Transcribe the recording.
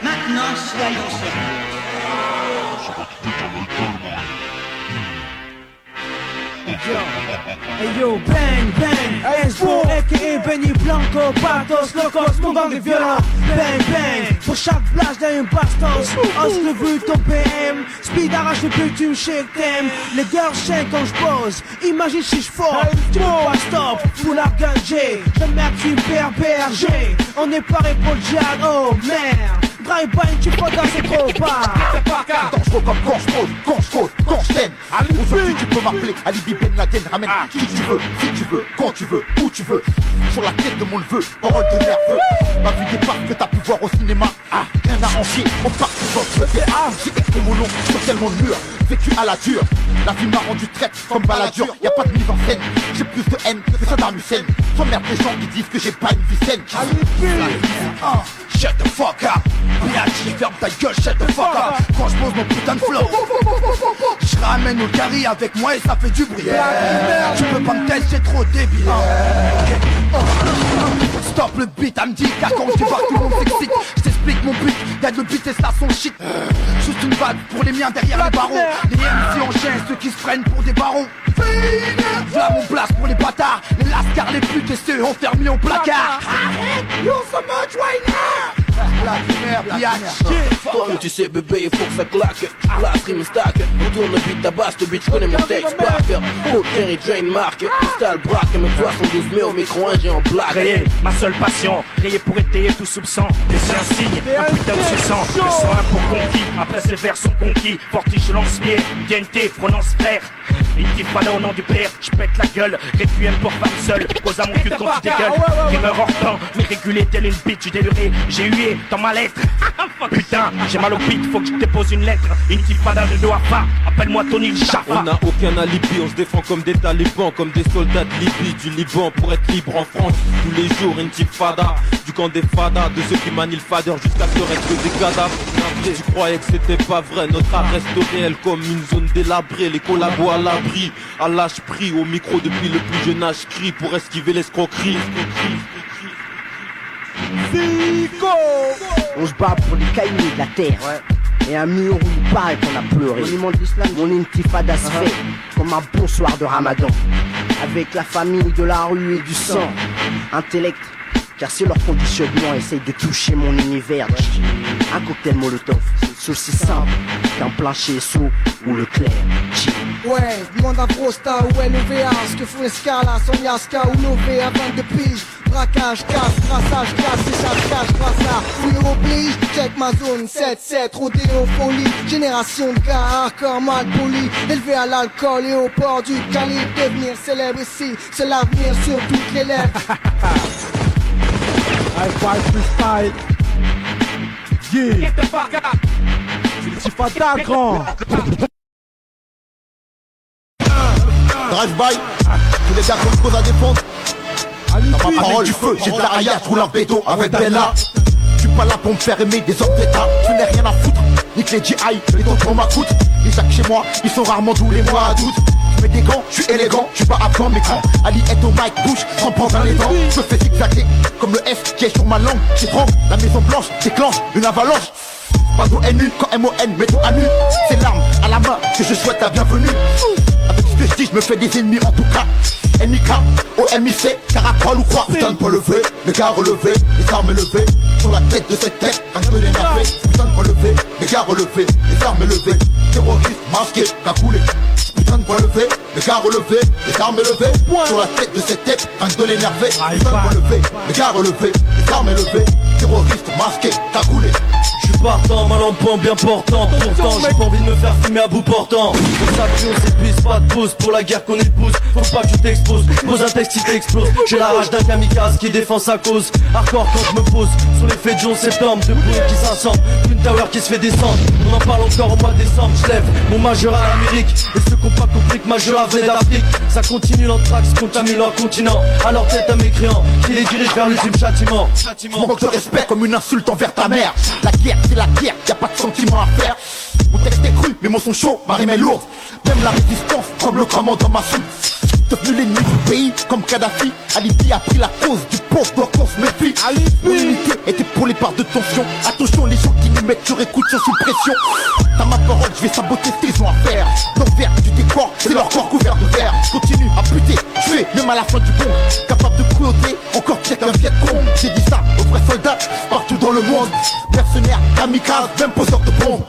Maintenant, soyons sérieux. Hey yo, bang, bang, Esbo, a.k.a. Benny Blanco, Patos, Locos, mon gang est violent. Bang, bang, pour chaque blast y'a une bastos. Os le vu ton PM, speed arrache le but, tu me shake them. Les girls chaînent quand j'pose, imagine si j'fors. Tu peux pas stop, full gun G, je merde tu perds berger. On est paré pour le jazz, oh merde. Drive-by, tu peux danser trop bas. Dangereux comme quand j'pose, quand j'cause, quand j't'aime. Aujourd'hui tu peux m'appeler Alibi Ben Laden. Ramène qui tu veux, si tu veux, quand tu veux, où tu veux. Sur la tête de mon neveu, parole de nerveux. Ma vie départ que t'as pu voir au cinéma. Rien à en chier, on part dans le feu. J'ai écrit mon nom sur tellement de murs. Vécu à la dure, la vie m'a rendu traite comme baladure. Y'a pas de mise en scène, j'ai plus de haine que Saddam Hussein. J'emmerde les gens qui disent que j'ai pas une vie saine. Shut the fuck up, biatch, ferme ta gueule, shut the fuck up. Quand j'pose mon putain de flow, j'ramène au carry avec moi et ça fait du bruit. Tu peux pas me tester, c'est trop débile. Stop le beat, elle me dit car quand je débarque tout le monde s'excite. J't'explique mon but, y'a de beat et ça son shit. Juste une vague pour les miens derrière les barreaux. Les MC enchaînent, ceux qui se prennent pour des barons. V'là mon place pour les bâtards, les lascars, les putes et ceux enfermés au placard. You're so much right now. La biatch. Toi tu sais bébé il faut que ça claque. La stream stack, on tourne le beat tabasse, le beat j'connais mon texte par cœur. Oh Terry Drain marque, cristal braque, mes 72 mets au micro un géant black. Rayer, ma seule passion, rayer pour étayer tout soupçon. Laisser un signe, un putain de suçant. Le sang un pour conquis, après ces vers sont conquis. Fortige lance-pied, DNT, prononce frère. Intifada au nom du père, j'pète la gueule. Requiem pour femme seule, pose à mon cul quand tu dégueules. Rimeur hors temps, mais régulé telle une bitch délurée. J'ai hué dans ma lettre. Putain, j'ai mal au beat, faut que je dépose une lettre. Intifada de Doha, appelle-moi Tony le Jaffa. On n'a aucun alibi, on se défend comme des talibans, comme des soldats de Libye, du Liban pour être libre en France. Tous les jours, Intifada, du camp des fadas, de ceux qui manient le fader jusqu'à ce qu'il reste que des cadavres. Tu croyais que c'était pas vrai, notre art reste réel comme une zone délabrée. Les collabos à l'abri, à l'âge pris, au micro depuis le plus jeune âge crie pour esquiver l'escroquerie. On se bat pour les cailloux de la terre. Et un mur où il paraît qu'on a pleuré. Monument de l'islam, mon intifada se fait comme un bon soir de ramadan. Avec la famille de la rue et du sang. Intellect, car c'est leur conditionnement essaye de toucher mon univers. Un cocktail molotov, c'est aussi simple qu'un plein chez SO ou le clair. Ouais, demande à Frosta où est le VA. Ce que font Escala, Sonyaska ou Nové à 22 piges. Braquage, casse, traçage, casse, échappe, cache, brassard. Fouille oblige, check ma zone 7-7, rodéo, folie. Génération de gars hardcore mal polis. Élevé à l'alcool et au port du calibre. Devenir célèbre ici, c'est l'avenir sur toutes les lèvres. High five freestyle. Yeah. C'est pas ta grand. Drive-by, tous les gars qui ont une cause à défendre. Dans ma parole du feu, j'ai de la raya, je roule un bédo avec Bella. Je suis pas là pour me faire aimer des hommes d'état. Je n'ai rien à foutre, nique les GI, les tontons m'accoute. Les sacs chez moi, ils sont rarement tous les mois à doute. Je mets des gants, je suis élégant, je suis pas avant mes grands. Ali est au mic, bouche, sans prendre dans les dents. Je me fais zigzaguer, comme le F qui est sur ma langue. J'étrangle, la maison blanche, déclenche une avalanche. Pas d'ONU, quand MON, mets tout à nu. C'est l'arme à la main que je souhaite la bienvenue. Avec ce que je dis, je me fais des ennemis en tout cas. NIK, OMIC, caracole ou quoi. Putain de pas lever, les gars relevés, les armes élevées. Sur la tête de cette tête, un peu d'énervé. Putain de pas lever, les gars relevés, les armes élevées. Terroriste, masqué, cagoulé. Putain de pas lever, les gars relevés, les armes élevées. Sur la tête de cette tête, un peu l'énervé. Putain de pas lever, les gars relevés, les armes élevées. Terroriste, masqué, cagoulé. J'suis partant, ma lampe bien portante. Pourtant j'ai pas envie de me faire fumer à bout portant. Pour ça que on s'épuise, pas de pause pour la guerre qu'on épouse. Faut pas que tu t'exposes, pose un texte qui t'explose. J'ai la rage d'un kamikaze qui défend sa cause. Hardcore quand je me pose sur les faits de 11 septembre. Deux bourgs qui s'assemblent, une tower qui se fait descendre. On en parle encore au mois de décembre. J'lève mon majeur à l'Amérique. Et ceux qui ont pas compris que majeur venait d'Afrique. Ça continue l'anthrax, contamine leur continent. À leur tête à mécréants qui les dirige vers l'ultime châtiment. Manque de respect comme une insulte envers ta mère. La guerre c'est la guerre, y'a pas de sentiment à faire. Mon texte est cru, mes mots sont chauds, ma rime est lourde. Même la résistance comme le commandant ma soupe. devenu l'ennemi du pays. Comme Kadhafi, Alibi a pris la cause du pauvre, donc on se méfie. Mon unité est épaulée par de tensions. Attention, les gens qui nous mettent sur écoute sont sous pression. T'as ma parole, je vais saboter ce qu'ils ont à faire. L'envers du décor, c'est leur corps couvert de verre. Continue à buter, tuer, même à la fin du bon. Capable de cruauté, encore pire qu'un Vietcong. J'ai dit ça aux vrais soldats, partout dans le monde. Mercenaires, kamikazes, même poseurs de bombes.